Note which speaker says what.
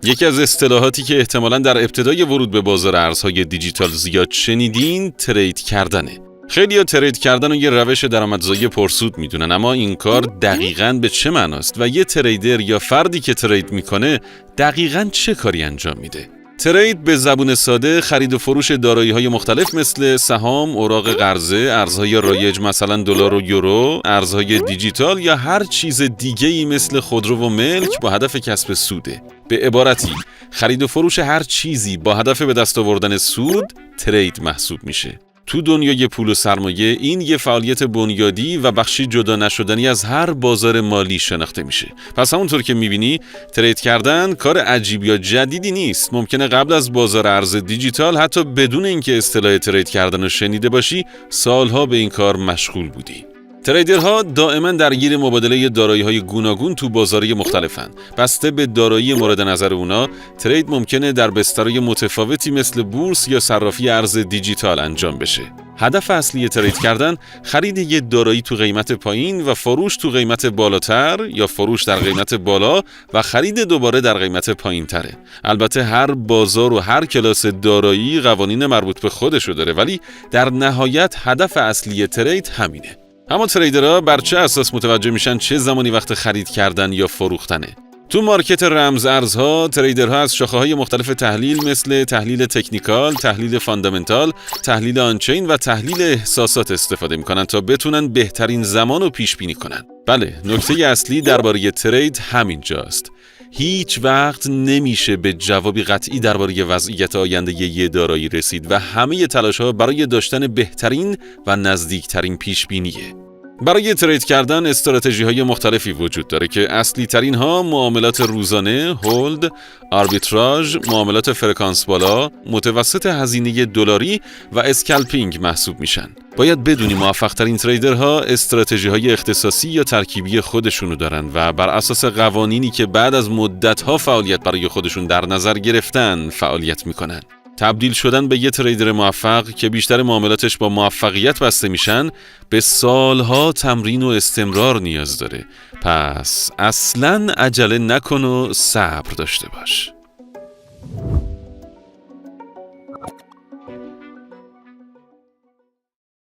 Speaker 1: یکی از اصطلاحاتی که احتمالاً در ابتدای ورود به بازار ارزهای دیجیتال زیاد شنیدین ترید کردنه. خیلی‌ها ترید کردن رو یه روش درآمدزایی پرسود میدونن، اما این کار دقیقاً به چه معناست و یه تریدر یا فردی که ترید میکنه دقیقاً چه کاری انجام میده؟ ترید به زبون ساده خرید و فروش دارایی‌های مختلف مثل سهام، اوراق قرضه، ارزهای رایج مثلا دلار و یورو، ارزهای دیجیتال یا هر چیز دیگه‌ای مثل خودرو و ملک با هدف کسب سوده. به عبارتی خرید و فروش هر چیزی با هدف به دست آوردن سود ترید محسوب میشه. تو دنیای پول و سرمایه این یه فعالیت بنیادی و بخشی جدا نشدنی از هر بازار مالی شناخته میشه. پس همونطور که میبینی ترید کردن کار عجیب یا جدیدی نیست. ممکنه قبل از بازار ارز دیجیتال حتی بدون اینکه اصطلاح ترید کردن رو شنیده باشی سالها به این کار مشغول بودی. تریدرها دائما درگیر مبادله دارایی‌های گوناگون تو بازارهای مختلفن. بسته به دارایی مورد نظر اونا، ترید ممکنه در بسترهای متفاوتی مثل بورس یا صرافی ارز دیجیتال انجام بشه. هدف اصلی ترید کردن خرید یه دارایی تو قیمت پایین و فروش تو قیمت بالاتر یا فروش در قیمت بالا و خرید دوباره در قیمت پایین تره. البته هر بازار و هر کلاس دارایی قوانین مربوط به خودشو داره، ولی در نهایت هدف اصلی ترید همینه. اما تریدرها بر چه اساس متوجه میشن چه زمانی وقت خرید کردن یا فروختنه؟ تو مارکت رمز ارزها تریدرها از شاخه‌های مختلف تحلیل مثل تحلیل تکنیکال، تحلیل فاندامنتال، تحلیل آنچین و تحلیل احساسات استفاده میکنن تا بتونن بهترین زمان رو پیش بینی کنن. بله، نکته اصلی درباره ترید همینجاست. هیچ وقت نمیشه به جوابی قطعی درباره وضعیت آینده یه دارایی رسید و همه تلاش‌ها برای داشتن بهترین و نزدیکترین پیش‌بینیه. برای ترید کردن استراتژی‌های مختلفی وجود داره که اصلی ترین ها معاملات روزانه، هولد، آربیتراژ، معاملات فرکانس بالا، متوسط هزینه دلاری و اسکالپینگ محسوب میشن. باید بدونی موفق ترین تریدرها استراتژی‌های اختصاصی یا ترکیبی خودشونو دارن و بر اساس قوانینی که بعد از مدت‌ها فعالیت برای خودشون در نظر گرفتن فعالیت میکنن. تبدیل شدن به یه تریدر موفق که بیشتر معاملاتش با موفقیت بسته میشن به سالها تمرین و استمرار نیاز داره. پس اصلاً عجله نکن و صبر داشته باش.